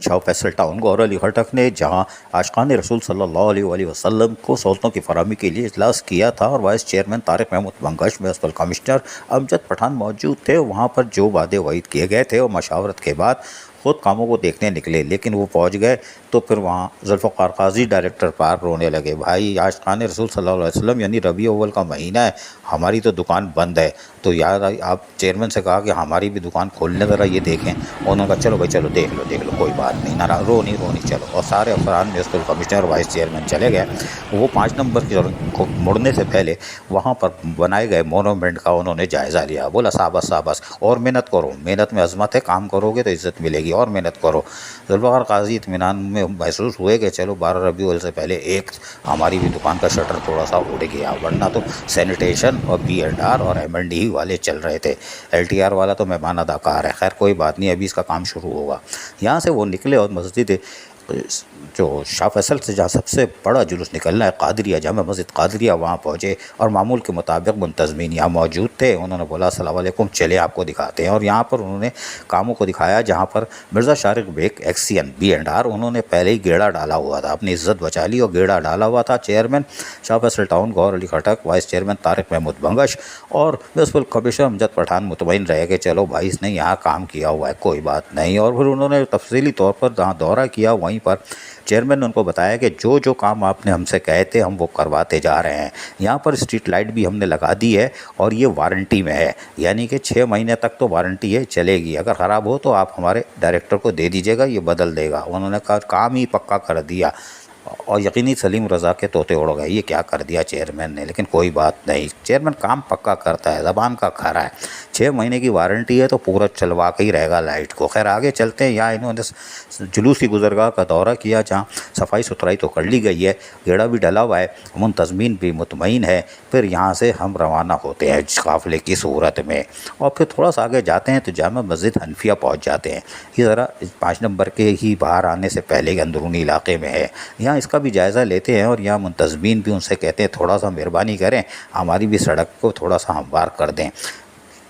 Shah Faisal town गौर अली खटक ने जहां आशिकान रसूल सल्लल्लाहु अलैहि वसल्लम को सहूलतों की फराहमी के लिए इजलास किया था और vice chairman Tariq Mahmood Mangash, municipal commissioner Amjad Pathan मौजूद थे। वहां पर जो वादे वईद किए गए थे और मशावरत के बाद खुद कामों को देखने निकले, लेकिन वो पहुंच गए तो फिर वहाँ जुल्फ़िकार काजी डायरेक्टर पार रोने लगे। भाई, आशिकान रसूल सल्लल्लाहु अलैहि वसल्लम यानी रबी अव्वल का महीना है, हमारी तो दुकान बंद है। तो यार आप चेयरमैन से कहा कि हमारी भी दुकान खोलने ज़रा ये देखें। और उन्होंने कहा चलो भाई चलो देख लो कोई बात नहीं, ना रो नहीं चलो। और सारे अफसरान म्युनिसिपल कमिश्नर वाइस चेयरमैन चले गए। वो 5 नंबर की को मुड़ने से पहले वहाँ पर बनाए गए मोनूमेंट का उन्होंने जायज़ा लिया। बोला शाबाश और मेहनत करो, मेहनत में अजमत है, काम करोगे तो इज़्ज़त मिलेगी और मेहनत करो। जुल्फ़िकार काजी इत्मीनान में महसूस हुए कि चलो 12 रबी अव्वल से पहले एक हमारी भी दुकान का शटर थोड़ा सा उड़ गया, वरना तो सैनिटेशन और B&R और M&D वाले चल रहे थे। LTR वाला तो मेहमान अदाकार है। खैर कोई बात नहीं, अभी इसका काम शुरू होगा। यहाँ से वो निकले और मस्जिद जो शाह फैसल से जहाँ सबसे बड़ा जुलूस निकलना है कादरिया, जामा मस्जिद कादरिया, वहाँ पहुँचे और मामूल के मुताबिक मुंतज़मीन यहाँ मौजूद थे। उन्होंने बोला अस्सलाम वालेकुम, चले आपको दिखाते हैं। और यहाँ पर उन्होंने कामों को दिखाया जहाँ पर मिर्ज़ा शारिक बेग एक्सियन B&R उन्होंने पहले ही गेड़ा डाला हुआ था, अपनी इज्जत बचा ली और गेड़ा डाला हुआ था। चेयरमैन शाह फैसल टाउन गौर अली खटक, वाइस चेयरमैन तारिक महमूद मंगश और म्युनिसिपल कमिश्नर अमजद पठान मुतमईन रह गए, चलो भाई इसने यहाँ काम किया हुआ है, कोई बात नहीं। और फिर उन्होंने तफसीली तौर पर जहाँ दौरा किया वहीं पर चेयरमैन ने उनको बताया कि जो जो काम आपने हमसे कहे थे हम वो करवाते जा रहे हैं। यहाँ पर स्ट्रीट लाइट भी हमने लगा दी है और ये वारंटी में है, यानी कि 6 महीने तक तो वारंटी है, चलेगी। अगर ख़राब हो तो आप हमारे डायरेक्टर को दे दीजिएगा, ये बदल देगा। उन्होंने कहा काम ही पक्का कर दिया और यकीनी सलीम रज़ा के तोते उड़ गए, ये क्या कर दिया चेयरमैन ने। लेकिन कोई बात नहीं, चेयरमैन काम पक्का करता है, ज़बान का खरा है। 6 महीने की वारंटी है तो पूरा चलवा के ही रहेगा लाइट को। खैर आगे चलते हैं। यहाँ इन्होंने जुलूस की गुजरगाह का दौरा किया जहाँ सफाई सुथराई तो कर ली गई है, गेड़ा भी डला हुआ है, मुंतज़मीन भी मुतमईन है। फिर यहाँ से हम रवाना होते हैं काफ़िले की सूरत में और फिर थोड़ा सा आगे जाते हैं तो जामा मस्जिद हनफिया पहुँच जाते हैं। ये ज़रा 5 नंबर के ही बाहर आने से पहले के अंदरूनी इलाके में है। यहाँ इसका भी जायज़ा लेते हैं और यहाँ मुंतज़मीन भी उनसे कहते हैं थोड़ा सा मेहरबानी करें, हमारी भी सड़क को थोड़ा सा हमवार कर दें।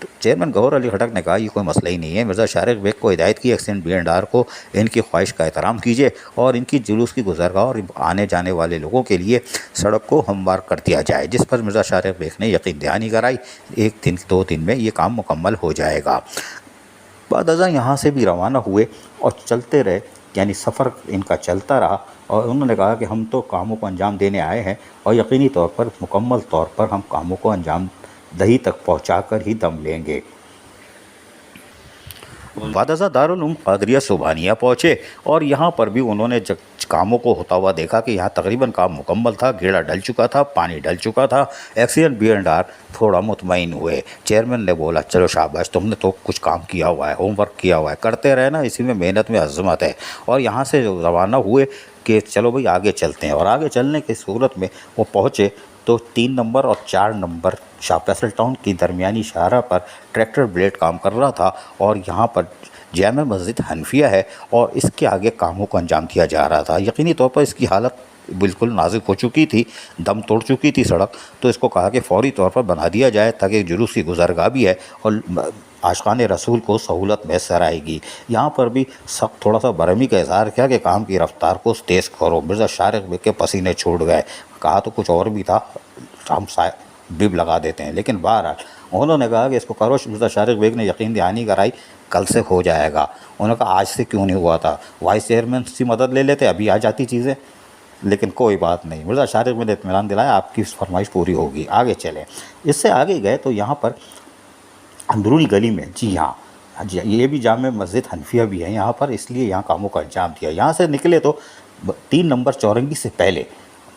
तो चेयरमैन गौर अली खटक ने कहा ये कोई मसला ही नहीं है। मिर्ज़ा शारिक बेग को हिदायत की एक्सीडेंट B&R को इनकी ख्वाहिश का एहतराम कीजिए और इनकी जुलूस की गुजरगाह और आने जाने वाले लोगों के लिए सड़क को हमवार कर दिया जाए। जिस पर मिर्ज़ा शारिक बेग ने यकीन दहानी कराई 1 दिन 2 दिन में ये काम मुकम्मल हो जाएगा। बाद अज़ां यहाँ से भी रवाना हुए और चलते रहे, यानी सफ़र इनका चलता रहा। और उन्होंने कहा कि हम तो कामों को अंजाम देने आए हैं और यकीनी तौर पर मुकम्मल तौर पर हम कामों को अंजाम दही तक पहुँचा कर ही दम लेंगे। वादजा दारुल उलूम कादरिया सुबहानिया पहुँचे और यहाँ पर भी उन्होंने कामों को होता हुआ देखा कि यहाँ तकरीबन काम मुकम्मल था, गेड़ा डल चुका था, पानी डल चुका था। एक्सीडेंट B&R थोड़ा मुतमईन हुए। चेयरमैन ने बोला चलो शाबाश, तुमने तो कुछ काम किया हुआ है, होमवर्क किया हुआ है, करते रहे ना, इसी में मेहनत में अज़मत है। और यहाँ से रवाना हुए कि चलो भाई आगे चलते हैं। और आगे चलने की सूरत में वो पहुँचे तो 3 नंबर और 4 नंबर शाह फैसल टाउन की दरमियानी शाहरा पर ट्रैक्टर ब्लेड काम कर रहा था और यहाँ पर जामा मस्जिद हनफिया है और इसके आगे कामों को अंजाम दिया जा रहा था। यकीनी तौर पर इसकी हालत बिल्कुल नाजुक हो चुकी थी, दम तोड़ चुकी थी सड़क। तो इसको कहा कि फ़ौरी तौर पर बना दिया जाए ताकि जुलूस की गुजरगाह भी है और आशिकान रसूल को सहूलत मैसर आएगी। यहाँ पर भी सख्त थोड़ा सा बरहमी का इज़हार किया कि काम की रफ्तार को तेज़ करो। मिर्ज़ा शारिक बेग के पसीने छूट गए। कहा तो कुछ और भी था, हम बिब लगा देते हैं, लेकिन बहरहाल उन्होंने कहा कि इसको करो। मिर्ज़ा शारिक बेग ने यकीन दहानी कराई कल से हो जाएगा। उन्होंने कहा आज से क्यों नहीं हुआ था, वाइस चेयरमैन से मदद ले लेते, अभी आ जाती चीज़ें। लेकिन कोई बात नहीं, मिर्ज़ा शारिक बेग ने इत्मीनान दिलाया आपकी फरमाइश पूरी होगी। आगे चले। इससे आगे गए तो यहाँ पर अंदरूनी गली में, जी हाँ ये भी जामा मस्जिद हनफिया भी है यहाँ पर, इसलिए यहाँ कामों का अंजाम दिया। यहाँ से निकले तो 3 नंबर चौरंगी से पहले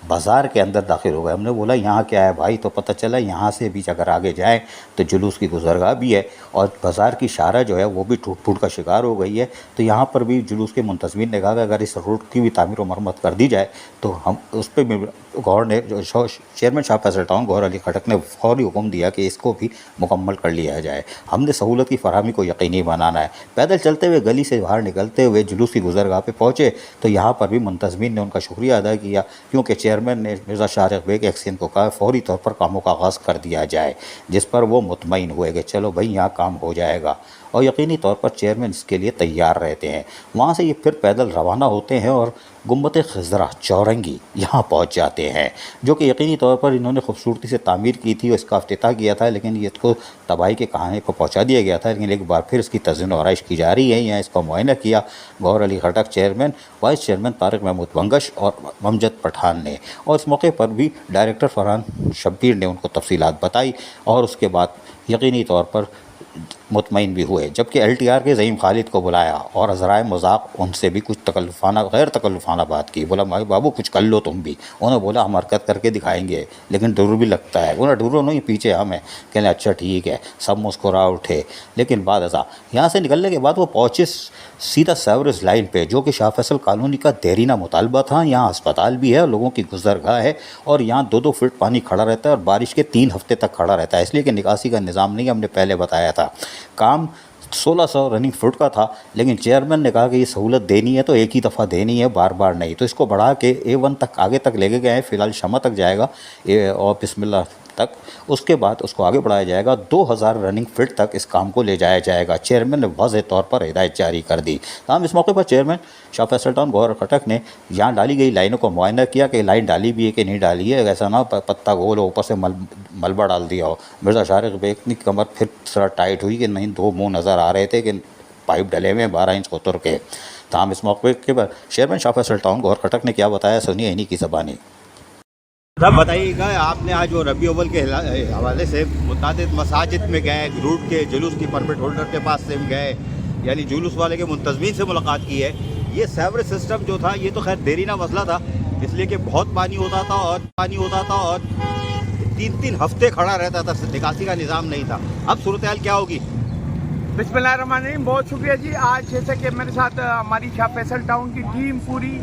बाज़ार के अंदर दाखिल हो गए। हमने बोला यहाँ क्या है भाई, तो पता चला यहाँ से भी अगर आगे जाए तो जुलूस की गुजरगाह भी है और बाज़ार की शाहरा जो है वो भी टूट फूट का शिकार हो गई है। तो यहाँ पर भी जुलूस के मुंतज़मीन ने कहा कि अगर इस रोड की भी तामीर व मरम्मत कर दी जाए तो हम उस पर भी गौर ने चेयरमैन शाह फैसल टाउन गौर अली खटक ने फौरी हुक्म दिया कि इसको भी मुकम्मल कर लिया जाए। हमने सहूलत की फराहमी को यकीनी बनाना है। पैदल चलते हुए गली से बाहर निकलते हुए जुलूस की गुजरगाह पे पहुँचे तो यहाँ पर भी मुंतज़मीन ने उनका शुक्रिया अदा किया, क्योंकि चेयरमैन ने मिर्ज़ा शारिक बेग एक्सियन को कहा फौरी तौर पर कामों का आगाज़ कर दिया जाए, जिस पर वो मुतमईन हुए कि चलो भाई यहाँ काम हो जाएगा। और यकीनी तौर पर चेयरमैन इसके लिए तैयार रहते हैं। वहाँ से ये फिर पैदल रवाना होते हैं और गुम्बद खज़रा चौरंगी यहाँ पहुँच जाते हैं, जो कि यकीनी तौर पर इन्होंने खूबसूरती से तामीर की थी और इसका अफ्तिताह किया था, लेकिन ये इसको तबाही के कहानी को पहुँचा दिया गया था। लेकिन एक बार फिर इसकी तज़्ज़ीन व आराइश की जा रही है। यहाँ इसका मुआयना किया Gohar Ali Khattak chairman, vice chairman Tariq Mahmood Bangash और अमजद पठान ने, और इस मौके पर भी डायरेक्टर फरहान शब्बीर ने उनको तफसीलात बताई और उसके बाद यकीनी तौर पर मुतमईन भी हुए। जबकि LTR के ज़ईम खालिद को बुलाया और अज़राए मज़ाक उनसे भी कुछ गैर तकल्लुफ़ाना बात की। बोला भाई बाबू कुछ कर लो तुम भी। उन्होंने बोला हम हरकत करके दिखाएंगे, लेकिन डर भी लगता है। उन्हें डरो नहीं, पीछे हम हैं। कहने अच्छा ठीक है, सब मुस्कुरा उठे। लेकिन बाद ऐसा यहाँ से निकलने के बाद वो पहुँचे सीधा सेवरेज लाइन पे, जो कि शाह फैसल कॉलोनी का देरीना मुतालबा था। यहाँ अस्पताल भी है और लोगों की गुजरगाह है, और यहाँ 2-2 फुट पानी खड़ा रहता है और बारिश के 3 हफ्ते तक खड़ा रहता है, इसलिए कि निकासी का निज़ाम नहीं, हमने पहले बताया था। काम 1600 रनिंग फुट का था, लेकिन चेयरमैन ने कहा कि ये सहूलत देनी है तो एक ही दफ़ा देनी है, बार बार नहीं। तो इसको बढ़ा के A1 तक आगे तक लेके गए हैं। फ़िलहाल शमा तक जाएगा और बिस्मिल्लाह तक, उसके बाद उसको आगे बढ़ाया जाएगा। 2000 रनिंग फिट तक इस काम को ले जाया जाएगा। चेयरमैन ने वाज़ेह तौर पर हिदायत जारी कर दी। तमाम इस मौके पर चेयरमैन शाह फैसल टाउन गौहर खटक ने यहाँ डाली गई लाइनों को मुआयना किया कि लाइन डाली भी है कि नहीं डाली है, ऐसा ना पत्ता गोल हो ऊपर से मलबा डाल दिया हो। मिर्ज़ा शारिक बेग की कमर फिर थोड़ा टाइट हुई कि नहीं, 2 मुँह नज़र आ रहे थे कि पाइप डले हुए 12 इंच कोतर के। तमाम इस मौके पर चेयरमैन शाह फैसल टाउन गौहर खटक ने क्या बताया, सुनिए इन्हीं की ज़बानी। सब बताइएगा, आपने आज वो रबी अव्वल के हवाले से मुतादिद मसाजिद में गए, रूट के जुलूस की परमिट होल्डर के पास से गए, यानी जुलूस वाले के मुंतज़मीन से मुलाकात की है। ये सेवरेज सिस्टम जो था, ये तो खैर देरीना मसला था, इसलिए कि बहुत पानी होता था और 3-3 हफ्ते खड़ा रहता था, निकासी का निज़ाम नहीं था। अब सूरत हाल क्या होगी? बिस्मिल्लाहिर्रहमानिर्रहीम। बहुत शुक्रिया जी। आज जैसे कि मेरे साथ हमारी शाह फैसल टाउन की टीम पूरी,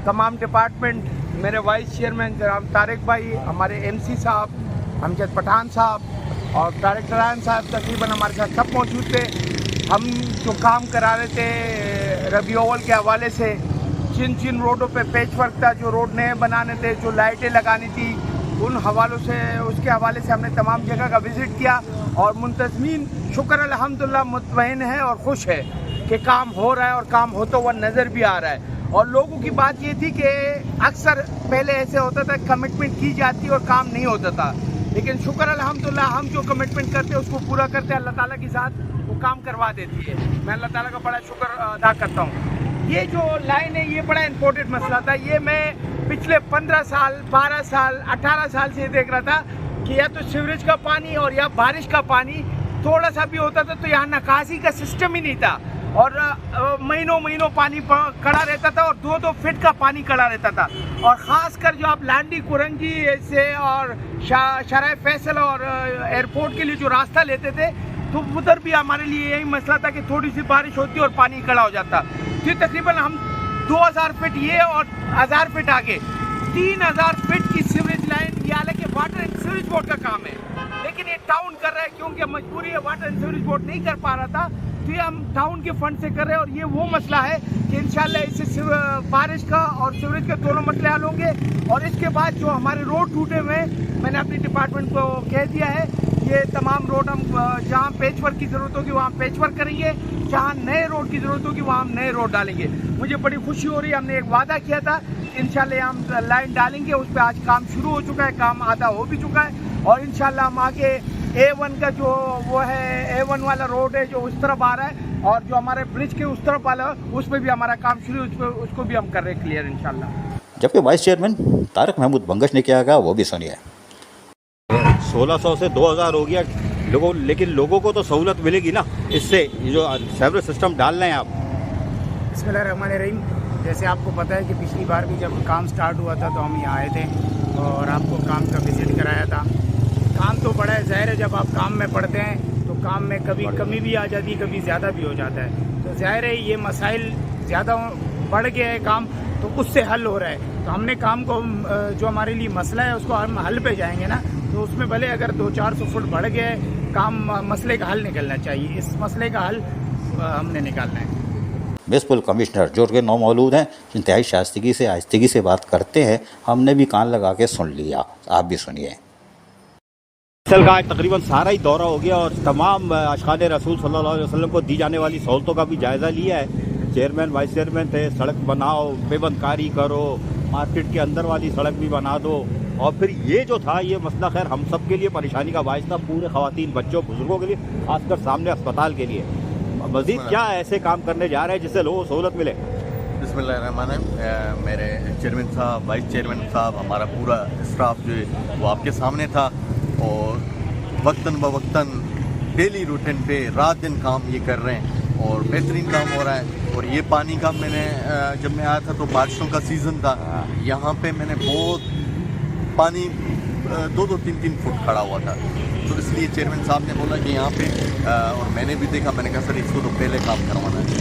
तमाम डिपार्टमेंट, मेरे वाइस चेयरमैन जनाब तारिक भाई, हमारे MC साहब अमजद पठान साहब और डायरेक्टर साहब, तकरीबन हमारे साथ सब मौजूद थे। हम जो काम करा रहे थे रबी अव्वल के हवाले से, जिन रोडों पे पैच वर्क था, जो रोड नए बनाने थे, जो लाइटें लगानी थी, उन हवालों से, उसके हवाले से हमने तमाम जगह का विज़िट किया और मुंतज़मीन शुक्र अल्हम्दुलिल्लाह मुतमईन है और खुश है कि काम हो रहा है और काम होता हुआ नज़र भी आ रहा है। और लोगों की बात ये थी कि अक्सर पहले ऐसे होता था, कमिटमेंट की जाती और काम नहीं होता था, लेकिन शुक्र अल्हम्दुलिल्लाह हम जो कमिटमेंट करते हैं उसको पूरा करते हैं, अल्लाह ताला के साथ वो काम करवा देती है। मैं अल्लाह ताला का बड़ा शुक्र अदा करता हूँ। ये जो लाइन है ये बड़ा इम्पोर्टेंट मसला था। ये मैं पिछले 15 साल, 12 साल, 18 साल से देख रहा था कि या तो सीवरेज का पानी और या बारिश का पानी थोड़ा सा भी होता था तो यहाँ निकासी का सिस्टम ही नहीं था, और महीनों पानी खड़ा रहता था और 2-2 फीट का पानी खड़ा रहता था। और ख़ासकर जो आप लांडी कुरंगी से और शराय फैसल और एयरपोर्ट के लिए जो रास्ता लेते थे, तो उधर भी हमारे लिए यही मसला था कि थोड़ी सी बारिश होती और पानी खड़ा हो जाता। फिर तकरीबन हम 2000 फीट ये और 1000 फीट आगे 3000 फीट की सीवरेज लाइन, ये हालांकि वाटर एंड सीवरेज बोर्ड का काम है, लेकिन ये टाउन कर रहा है क्योंकि मजबूरी है, वाटर एंड सीवरेज बोर्ड नहीं कर पा रहा था, तो ये हम टाउन के फंड से कर रहे हैं। और ये वो मसला है कि इंशाल्लाह इससे बारिश का और सीवरेज के दोनों मसले हल होंगे। और इसके बाद जो हमारे रोड टूटे हुए हैं, मैंने अपनी डिपार्टमेंट को कह दिया है, ये तमाम रोड हम जहाँ पैच वर्क की ज़रूरत होगी वहाँ पैच वर्क करेंगे, जहाँ नए रोड की ज़रूरत होगी वहाँ हम नए रोड डालेंगे। मुझे बड़ी खुशी हो रही है, हमने एक वादा किया था इंशाल्लाह हम लाइन डालेंगे, उस पर आज काम शुरू हो चुका है, काम आधा हो भी चुका है। और इंशाल्लाह हम आगे A1 का जो वो है, A1 वाला रोड है जो उस तरफ आ रहा है, और जो हमारे ब्रिज के उस तरफ वाला उस पर भी हमारा काम शुरू, उसको भी हम कर रहे हैं क्लियर इंशाल्लाह। जबकि वाइस चेयरमैन तारिक महमूद बंगश ने क्या कहा वो भी सुनिए। 1600 से 2000 हो गया लोगों, लेकिन लोगों को तो सहूलत मिलेगी ना इससे, ये जो सेवरेज सिस्टम डाल रहे हैं आप। बिस्मिल्लाहिर्रहमानिर्रहीम। जैसे आपको पता है कि पिछली बार भी जब काम स्टार्ट हुआ था तो हम यहाँ आए थे और आपको काम का विजिट कराया था। काम तो बड़ा है, ज़ाहिर है जब आप काम में पढ़ते हैं तो काम में कभी कमी भी आ जाती है, कभी ज़्यादा भी हो जाता है, तो ज़ाहिर है ये मसाइल ज़्यादा बढ़ गया है काम, तो उससे हल हो रहा है। तो हमने काम को जो हमारे लिए मसला है उसको हम हल पे जाएंगे ना, तो उसमें भले अगर 200-400 फुट बढ़ गया है काम, मसले का हल निकलना चाहिए, इस मसले का हल हमने निकालना है। म्युनिसिपल कमिश्नर जो के नौ मौजूद हैं, इंतहाई शाइस्तगी से आहिस्तगी से बात करते हैं, हमने भी कान लगा के सुन लिया, आप भी सुनिए। फसल का आज तकरीबन सारा ही दौरा हो गया और तमाम आशिकान रसूल सल्लल्लाहु अलैहि वसल्लम को दी जाने वाली सहूलतों का भी जायज़ा लिया है। चेयरमैन वाइस चेयरमैन थे, सड़क बनाओ, पेबंदकारी करो, मार्केट के अंदर वाली सड़क भी बना दो। और फिर ये जो था ये मसला खैर हम सब के लिए परेशानी का बायस था, पूरे ख़वातीन, बच्चों, बुजुर्गों के लिए, खासकर सामने अस्पताल के लिए। मज़ीद क्या ऐसे काम करने जा रहे हैं जिससे लोगों को सहूलत मिले? बिस्मिल्लाहिर्रहमानिर्रहीम। मेरे चेयरमैन साहब, वाइस चेयरमैन साहब, हमारा पूरा स्टाफ जो है वो आपके सामने था और वक्तन ब वक्तन डेली रूटीन पे रात दिन काम ये कर रहे हैं और बेहतरीन काम हो रहा है। और ये पानी का मैंने जब मैं आया था तो बारिशों का सीज़न था, यहाँ पे मैंने बहुत पानी 2-3 फुट खड़ा हुआ था। तो इसलिए चेयरमैन साहब ने बोला कि यहाँ पे और मैंने भी देखा, मैंने कहा सर इसको तो पहले काम करवाना है।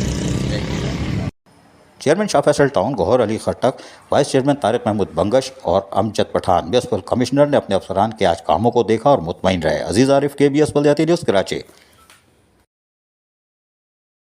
Chairman Shah Faisal town Gohar Ali Khattak, vice chairman Tariq Mahmood Bangash और अमजद पठान म्युनिसिपल कमिश्नर ने अपने अफसरान के आज कामों को देखा और मुतमईन रहे। अजीज़ आरिफ, KBS बल्दियाती न्यूज़, कराची।